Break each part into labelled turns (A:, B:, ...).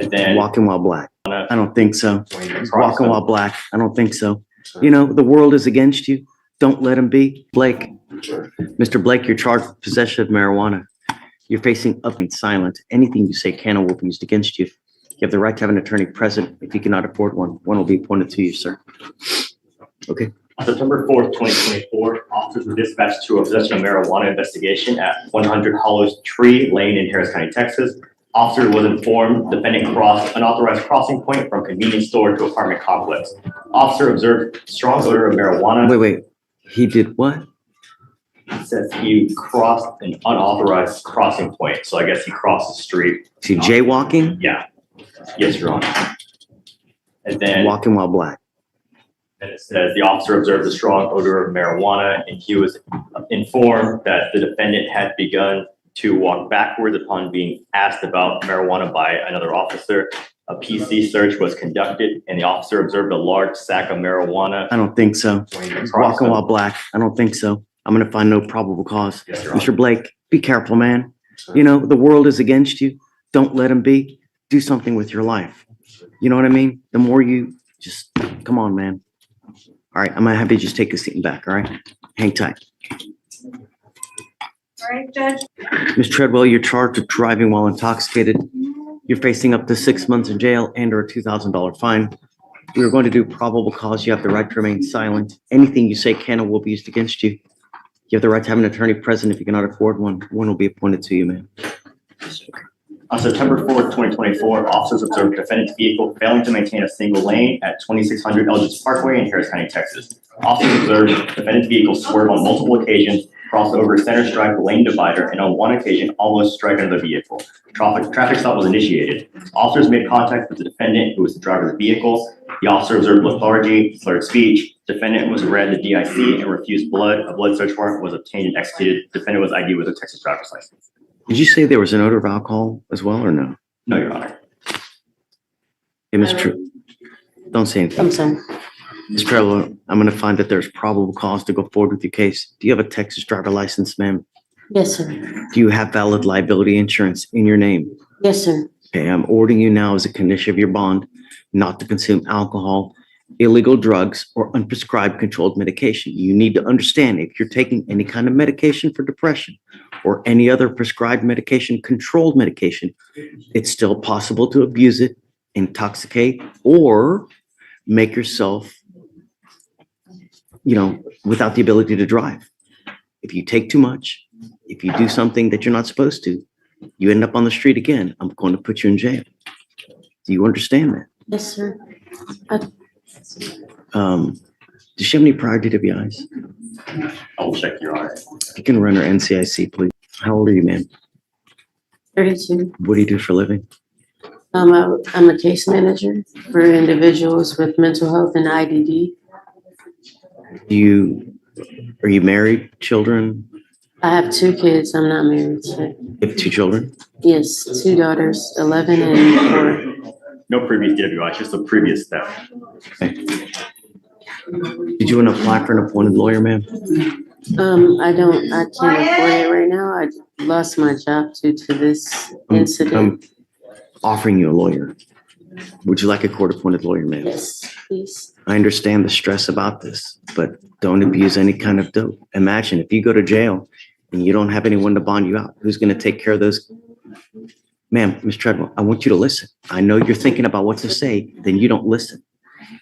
A: And then
B: Walking while black. I don't think so.
A: Walking
B: Walking while black. I don't think so. You know, the world is against you. Don't let him be. Blake, Mr. Blake, you're charged with possession of marijuana. You're facing up and silent. Anything you say can or will be used against you. You have the right to have an attorney present. If you cannot afford one, one will be appointed to you, sir. Okay.
A: On September 4th, 2024, officers were dispatched to a possession of marijuana investigation at 100 Hollows Tree Lane in Harris County, Texas. Officer was informed defendant crossed unauthorized crossing point from convenience store to apartment complex. Officer observed strong odor of marijuana.
B: Wait. He did what?
A: It says he crossed an unauthorized crossing point. So I guess he crossed the street.
B: Is he jaywalking?
A: Yeah. Yes, Your Honor. And then
B: Walking while black.
A: and it says the officer observed a strong odor of marijuana, and he was informed that the defendant had begun to walk backwards upon being asked about marijuana by another officer. A PC search was conducted, and the officer observed a large sack of marijuana.
B: I don't think so. Walking while black. I don't think so. I'm going to find no probable cause.
A: Yes, Your Honor.
B: Mr. Blake, be careful, man. You know, the world is against you. Don't let him be. Do something with your life. You know what I mean? The more you just, come on, man. All right, I'm going to have you just take a seat back, all right? Hang tight.
C: All right, Judge.
B: Ms. Treadwell, you're charged with driving while intoxicated. You're facing up to 6 months in jail and or a $2,000 fine. We are going to do probable cause. You have the right to remain silent. Anything you say can or will be used against you. You have the right to have an attorney present. If you cannot afford one, one will be appointed to you, man.
A: On September 4th, 2024, officers observed defendant's vehicle failing to maintain a single lane at 2600 Eldridge Parkway in Harris County, Texas. Officers observed defendant's vehicle swerve on multiple occasions, cross over center stripe lane divider, and on one occasion almost strike under the vehicle. Traffic stop was initiated. Officers made contact with the defendant, who was the driver of the vehicle. The officer observed lethargy, slurred speech. Defendant was read the DIC and refused blood. A blood search warrant was obtained and executed. Defendant was ID with a Texas driver's license.
B: Did you say there was an odor of alcohol as well or no?
A: No, Your Honor.
B: Hey, Ms. Don't say anything.
D: I'm sorry.
B: Ms. Treadwell, I'm going to find that there's probable cause to go forward with your case. Do you have a Texas driver license, ma'am?
D: Yes, sir.
B: Do you have valid liability insurance in your name?
D: Yes, sir.
B: Okay, I'm ordering you now as a condition of your bond not to consume alcohol, illegal drugs, or unprescribed controlled medication. You need to understand if you're taking any kind of medication for depression or any other prescribed medication, controlled medication, it's still possible to abuse it, intoxicate, or make yourself, without the ability to drive. If you take too much, if you do something that you're not supposed to, you end up on the street again. I'm going to put you in jail. Do you understand that?
D: Yes, sir.
B: Does she have any prior DWIs?
A: I will check, Your Honor.
B: If you can run her NCIC, please. How old are you, ma'am?
D: 32.
B: What do you do for a living?
D: I'm a case manager for individuals with mental health and IDD.
B: Are you married, children?
D: I have 2 kids. I'm not married yet.
B: You have 2 children?
D: Yes, 2 daughters, 11 and 4.
A: No previous DWI, just the previous step.
B: Okay. Did you want to apply for an appointed lawyer, ma'am?
D: I can't afford it right now. I lost my job due to this incident.
B: I'm offering you a lawyer. Would you like a court-appointed lawyer, ma'am?
D: Yes, please.
B: I understand the stress about this, but don't abuse any kind of dope. Imagine if you go to jail and you don't have anyone to bond you out. Who's going to take care of those? Ma'am, Ms. Treadwell, I want you to listen. I know you're thinking about what to say, then you don't listen.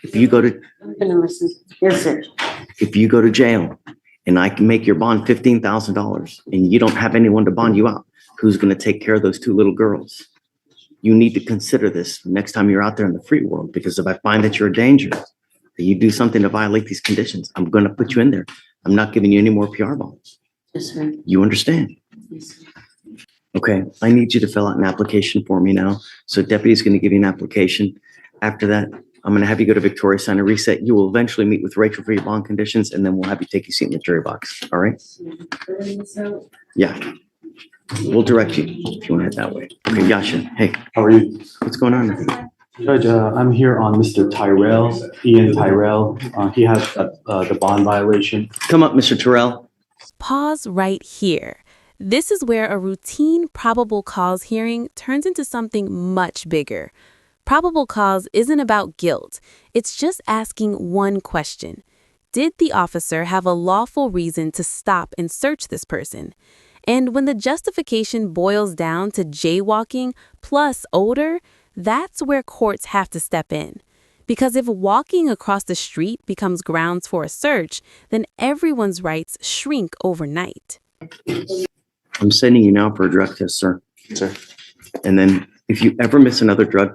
B: If you go to,
D: I'm gonna listen. Yes, sir.
B: if you go to jail and I can make your bond $15,000 and you don't have anyone to bond you out, who's going to take care of those 2 little girls? You need to consider this next time you're out there in the free world, because if I find that you're a danger, that you do something to violate these conditions, I'm going to put you in there. I'm not giving you any more PR bonds.
D: Yes, sir.
B: You understand?
D: Yes, sir.
B: Okay, I need you to fill out an application for me now. So deputy's going to give you an application. After that, I'm going to have you go to Victoria, sign a reset. You will eventually meet with Rachel for your bond conditions, and then we'll have you take your seat in the jury box. All right? Yeah. We'll direct you if you want to head that way. Okay, Yasha, hey,
E: How are you?
B: what's going on?
E: Judge, I'm here on Mr. Tyrell, Ian Tyrell. He has the bond violation.
B: Come up, Mr. Terrell.
F: Pause right here.
C: This is where a routine probable cause hearing turns into something much bigger. Probable cause isn't about guilt. It's just asking one question. Did the officer have a lawful reason to stop and search this person? And when the justification boils down to jaywalking plus odor, that's where courts have to step in. Because if walking across the street becomes grounds for a search, then everyone's rights shrink overnight.
B: I'm sending you now for a drug test, sir.
E: Sir.
B: And then if you ever miss another drug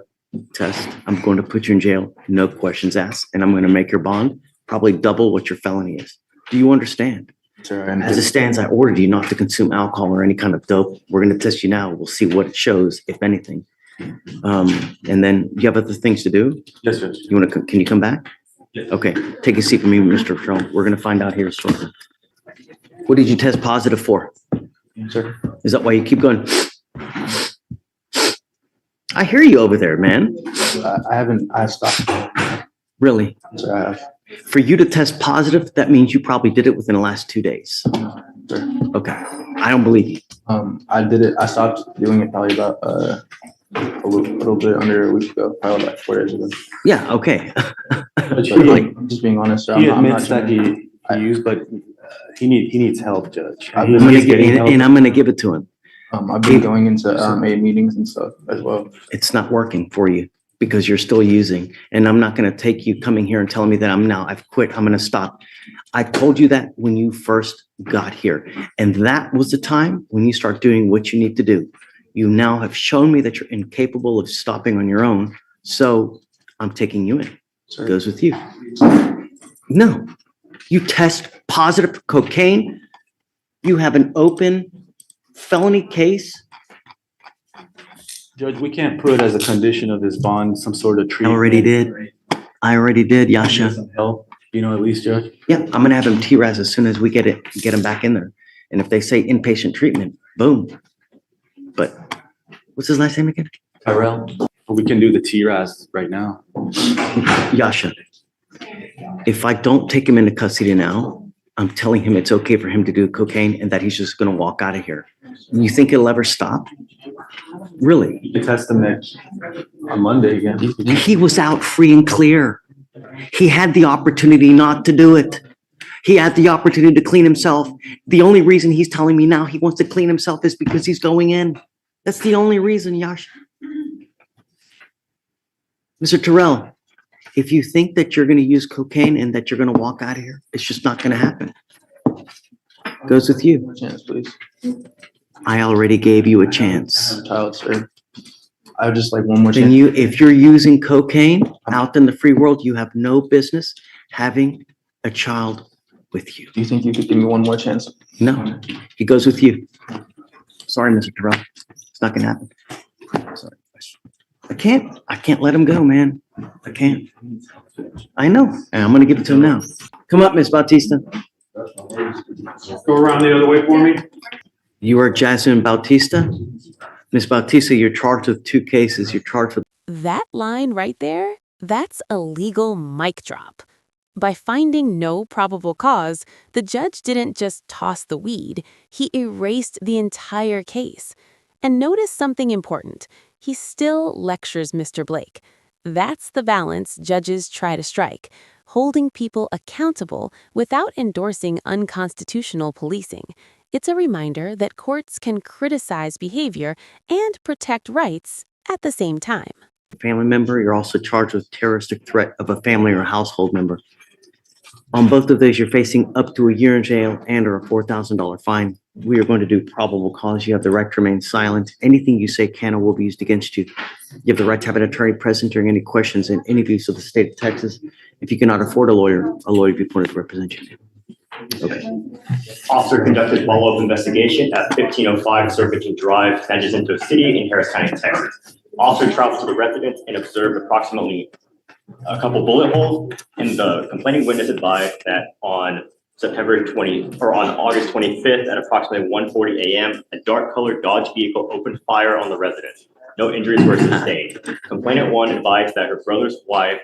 B: test, I'm going to put you in jail, no questions asked, and I'm going to make your bond probably double what your felony is. Do you understand?
E: Sir,
B: As it stands, I ordered you not to consume alcohol or any kind of dope. We're going to test you now. We'll see what it shows, if anything. And then you have other things to do?
E: yes, sir.
B: You want to, can you come back?
E: Yes.
B: Okay, take a seat for me, Mr. Trump. We're going to find out here shortly. What did you test positive for?
E: Sir.
B: Is that why you keep going? I hear you over there, man.
E: I stopped.
B: Really?
E: Sir, I have.
B: For you to test positive, that means you probably did it within the last 2 days.
E: Sir.
B: Okay, I don't believe you.
E: I did it. I stopped doing it probably about a little bit under a week ago, probably like 4 days ago.
B: Yeah, okay.
E: But
B: Like-
E: I'm just being honest, sir.
F: He
E: I'm not
F: admits that
E: trying
F: he used, but he needs help, Judge.
E: I've
B: I'm
E: been-
B: gonna
F: He's
B: get,
F: getting help.
B: and I'm gonna give it to him.
E: I've been going into A meetings and stuff as well.
B: It's not working for you because you're still using. And I'm not gonna take you coming here and telling me that I've quit, I'm gonna stop. I told you that when you first got here. And that was the time when you start doing what you need to do. You now have shown me that you're incapable of stopping on your own. So I'm taking you in. It
E: Sir.
B: goes with you. No, you test positive for cocaine. You have an open felony case.
F: Judge, we can't put as a condition of this bond some sort of
B: I
F: treatment.
B: I already did, Yasha.
F: Some help, at least, Judge.
B: Yeah, I'm gonna have him T-Raz as soon as we get him back in there. And if they say inpatient treatment, boom. But what's his last name again?
F: Tyrell, we can do the TRAS right now.
B: Yasha. If I don't take him into custody now, I'm telling him it's okay for him to do cocaine and that he's just gonna walk out of here. You think it'll ever stop? Really?
F: You can test him on Monday again.
B: He was out free and clear. He had the opportunity not to do it. He had the opportunity to clean himself. The only reason he's telling me now he wants to clean himself is because he's going in. That's the only reason, Yash. Mr. Terrell, if you think that you're going to use cocaine and that you're going to walk out of here, it's just not going to happen. Goes with you.
E: Chance, please.
B: I already gave you a chance.
E: I'm a child, sir. I have just like one more
B: Then
E: chance.
B: if you're using cocaine out in the free world, you have no business having a child with you.
E: Do you think you could give me one more chance?
B: No, he goes with you. Sorry, Mr. Terrell. It's not gonna happen. Sorry. I can't let him go, man. I can't. I know, and I'm gonna give it to him now. Come up, Miss Bautista.
G: Go around the other way for me.
B: You are Jasmine Bautista? Miss Bautista, you're charged with 2 cases. You're charged with
C: That line right there, that's a legal mic drop. By finding no probable cause, the judge didn't just toss the weed, he erased the entire case. And notice something important. He still lectures Mr. Blake. That's the balance judges try to strike, holding people accountable without endorsing unconstitutional policing. It's a reminder that courts can criticize behavior and protect rights at the same time.
B: a family member. You're also charged with terroristic threat of a family or household member. On both of those, you're facing up to a year in jail and or a $4,000 fine. We are going to do probable cause. You have the right to remain silent. Anything you say can or will be used against you. You have the right to have an attorney present during any questions and interviews of the state of Texas. If you cannot afford a lawyer will be appointed to represent you. Okay.
A: Officer conducted follow-up investigation at 1505 Serpentine Drive, San Jacinto City in Harris County, Texas. Officer traveled to the residence and observed approximately a couple bullet holes, and the complaining witness advised that on August 25th at approximately 1:40 a.m., a dark-colored Dodge vehicle opened fire on the residence. No injuries were sustained. Complainant 1 advised that her brother's wife,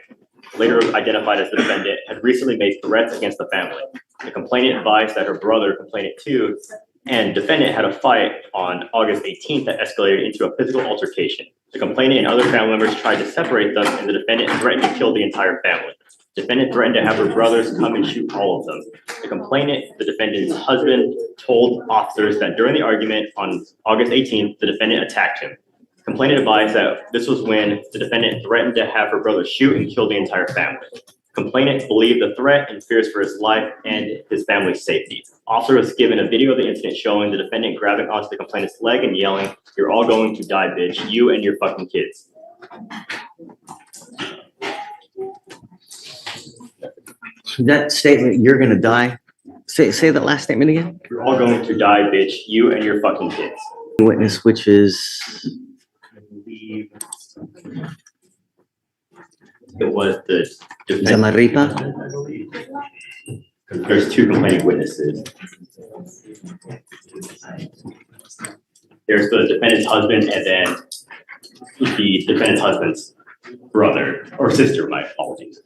A: later identified as the defendant, had recently made threats against the family. The complainant advised that her brother, complainant 2, and defendant had a fight on August 18th that escalated into a physical altercation. The complainant and other family members tried to separate them, and the defendant threatened to kill the entire family. Defendant threatened to have her brothers come and shoot all of them. The complainant, the defendant's husband, told officers that during the argument on August 18th, the defendant attacked him. Complainant advised that this was when the defendant threatened to have her brothers shoot and kill the entire family. Complainant believed the threat and fears for his life and his family's safety. Officer was given a video of the incident showing the defendant grabbing onto the complainant's leg and yelling, "You're all going to die, bitch, you and your fucking kids."
B: That statement, "you're gonna die," say that last statement again.
A: "You're all going to die, bitch, you and your fucking kids."
B: Witness, which is,
A: I believe it was the defendant.
B: Zamarripa?
A: I believe. There's two complaining witnesses. There's the defendant's husband and then the defendant's husband's brother or sister, my apologies.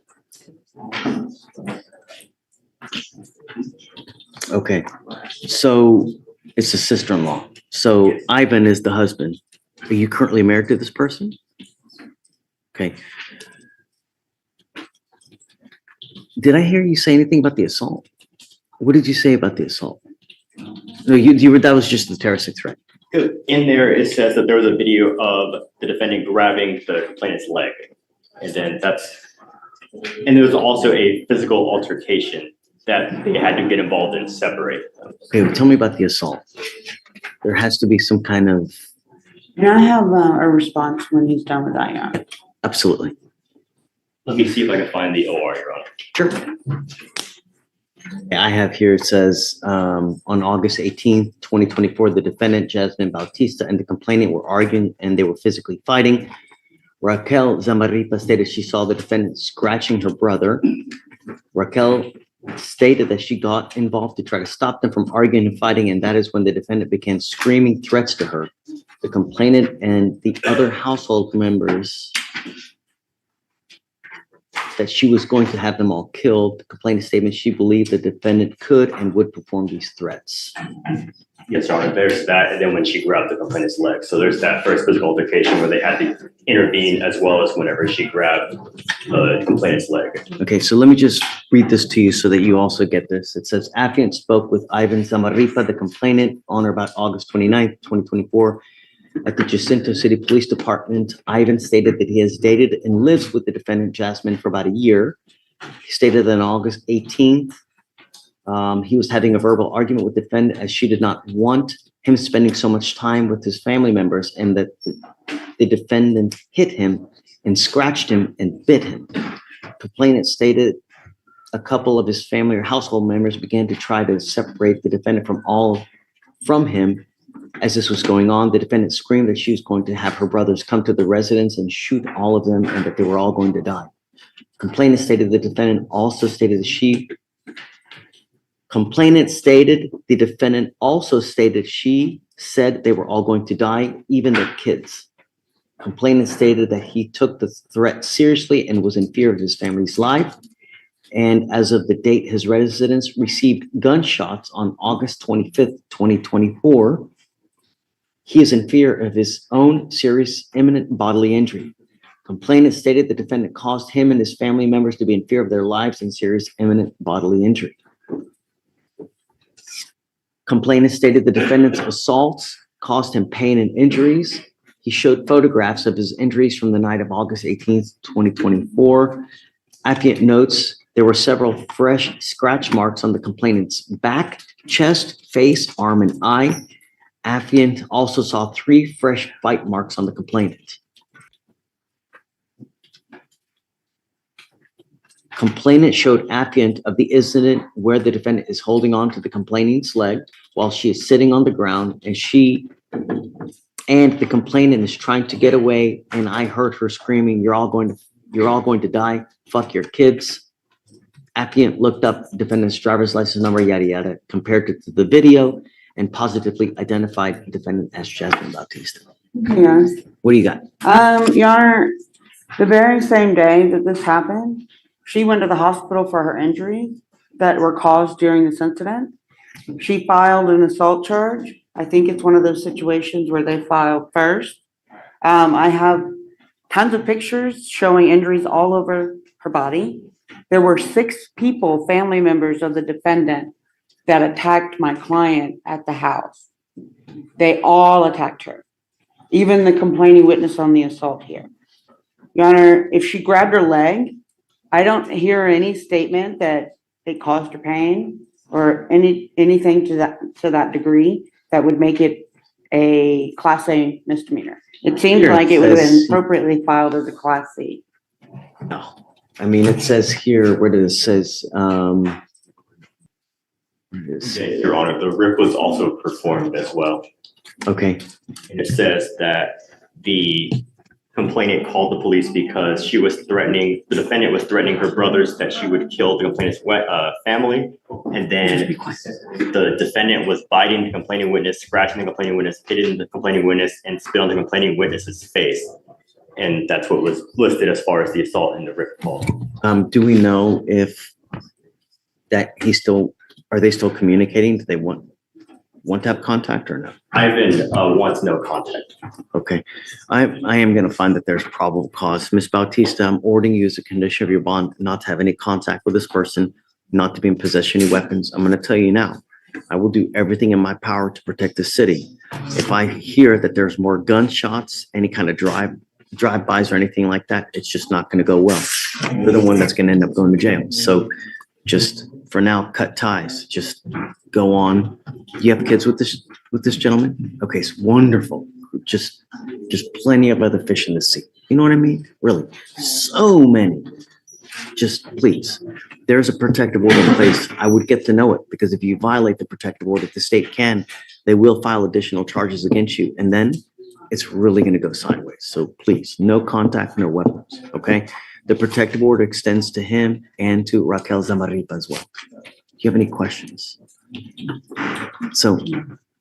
B: Okay, so it's a sister-in-law. So Ivan is the husband. Are you currently married to this person? Okay. Did I hear you say anything about the assault? What did you say about the assault? No, you were, that was just the terroristic threat.
A: In there, it says that there was a video of the defendant grabbing the complainant's leg. And then and there was also a physical altercation that they had to get involved in, separate them.
B: Okay, well, tell me about the assault. There has to be some kind of,
H: Can I have a response when he's done with that, yeah?
B: absolutely.
A: Let me see if I can find the OR, Your Honor.
B: Sure. I have here, it says, on August 18th, 2024, the defendant, Jasmine Bautista, and the complainant were arguing and they were physically fighting. Raquel Zamarripa stated she saw the defendant scratching her brother. Raquel stated that she got involved to try to stop them from arguing and fighting, and that is when the defendant began screaming threats to her. The complainant and the other household members that she was going to have them all killed. The complainant statement, she believed the defendant could and would perform these threats.
A: Yes, Your Honor, there's that, and then when she grabbed the complainant's leg. So there's that first physical altercation where they had to intervene, as well as whenever she grabbed the complainant's leg.
B: Okay, so let me just read this to you so that you also get this. It says, affiant spoke with Ivan Zamarripa, the complainant, on or about August 29th, 2024, at the Jacinto City Police Department. Ivan stated that he has dated and lives with the defendant, Jasmine, for about a year. He stated that on August 18th, he was having a verbal argument with the defendant as she did not want him spending so much time with his family members, and that the defendant hit him and scratched him and bit him. Complainant stated a couple of his family or household members began to try to separate the defendant from him. As this was going on, the defendant screamed that she was going to have her brothers come to the residence and shoot all of them and that they were all going to die. Complainant stated the defendant also stated that she said they were all going to die, even their kids. Complainant stated that he took the threat seriously and was in fear of his family's life. And as of the date his residence received gunshots on August 25th, 2024, he is in fear of his own serious imminent bodily injury. Complainant stated the defendant caused him and his family members to be in fear of their lives and serious imminent bodily injury. Complainant stated the defendant's assaults caused him pain and injuries. He showed photographs of his injuries from the night of August 18th, 2024. Affiant notes there were several fresh scratch marks on the complainant's back, chest, face, arm, and eye. Affiant also saw 3 fresh bite marks on the complainant. Complainant showed affiant of the incident where the defendant is holding on to the complainant's leg while she is sitting on the ground, and the complainant is trying to get away, and I heard her screaming, you're all going to die, fuck your kids. Affiant looked up the defendant's driver's license number, yada yada, compared it to the video, and positively identified the defendant as Jasmine Bautista.
H: Yes.
B: What do you got?
H: Your Honor, the very same day that this happened, she went to the hospital for her injuries that were caused during this incident. She filed an assault charge. I think it's one of those situations where they filed first. I have tons of pictures showing injuries all over her body. There were 6 people, family members of the defendant, that attacked my client at the house. They all attacked her, even the complaining witness on the assault here. Your Honor, if she grabbed her leg, I don't hear any statement that it caused her pain or anything to that degree that would make it a Class A misdemeanor. It seems
B: Here it
H: like it would have been
B: says-
H: appropriately filed as a Class C.
B: No. I mean, it says here, where it says, where it is.
A: Your Honor, the RIP was also performed as well.
B: Okay,
A: And it says that the complainant called the police because the defendant was threatening her brothers that she would kill the complainant's family. And then the defendant was biting the complaining witness, scratching the complaining witness, hitting the complaining witness, and spit on the complaining witness's face. And that's what was listed as far as the assault in the RIP call.
B: do we know if that are they still communicating? Do they want to have contact or no?
A: Ivan wants no contact.
B: Okay, I am gonna find that there's probable cause. Ms. Bautista, I'm ordering you as a condition of your bond not to have any contact with this person, not to be in possession of any weapons. I'm gonna tell you now, I will do everything in my power to protect the city. If I hear that there's more gunshots, any kind of drive-bys or anything like that, it's just not gonna go well. You're the one that's gonna end up going to jail. So just for now, cut ties, just go on. You have kids with this gentleman? Okay, it's wonderful. Just plenty of other fish in the sea. You know what I mean? Really, so many. Just please, there's a protective order in place. I would get to know it because if you violate the protective order, the state they will file additional charges against you. And then it's really going to go sideways. So please, no contact, no weapons, okay? The protective order extends to him and to Raquel Zamaripa as well. Do you have any questions? So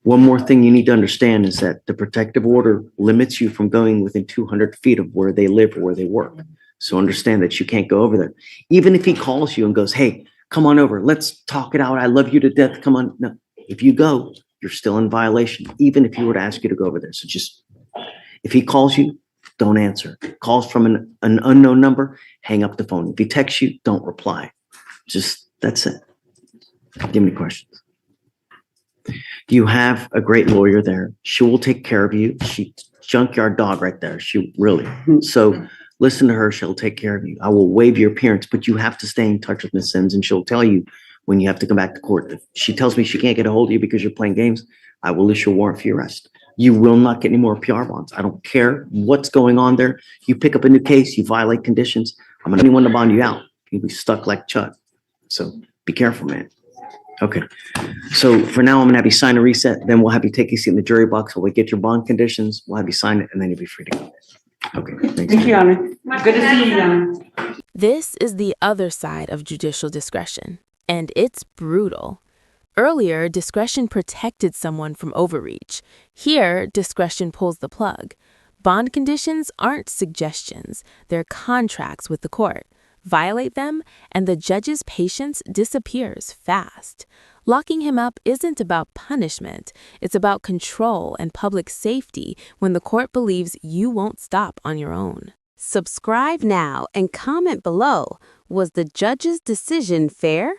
B: one more thing you need to understand is that the protective order limits you from going within 200 feet of where they live or where they work. So understand that you can't go over there. Even if he calls you and goes, hey, come on over, let's talk it out. I love you to death. Come on. No, if you go, you're still in violation, even if he were to ask you to go over there. So just, if he calls you, don't answer. Calls from an unknown number, hang up the phone. If he texts you, don't reply. Just, that's it. Do you have any questions? You have a great lawyer there. She will take care of you. She's junkyard dog right there. She really. So listen to her. She'll take care of you. I will waive your appearance, but you have to stay in touch with Ms. Sims and she'll tell you when you have to come back to court. If she tells me she can't get a hold of you because you're playing games, I will issue a warrant for your arrest. You will not get any more PR bonds. I don't care what's going on there. You pick up a new case, you violate conditions, I'm going to anyone to bond you out. You'll be stuck like Chuck. So be careful, man. Okay. So for now, I'm going to have you sign a reset. Then we'll have you take a seat in the jury box. We'll get your bond conditions. We'll have you sign it and then you'll be free to go. Okay. Thanks.
H: Thank you, Your Honor. Good to see you, Your Honor.
C: This is the other side of judicial discretion, and it's brutal. Earlier, discretion protected someone from overreach. Here, discretion pulls the plug. Bond conditions aren't suggestions. They're contracts with the court. Violate them, and the judge's patience disappears fast. Locking him up isn't about punishment. It's about control and public safety when the court believes you won't stop on your own. Subscribe now and comment below. Was the judge's decision fair?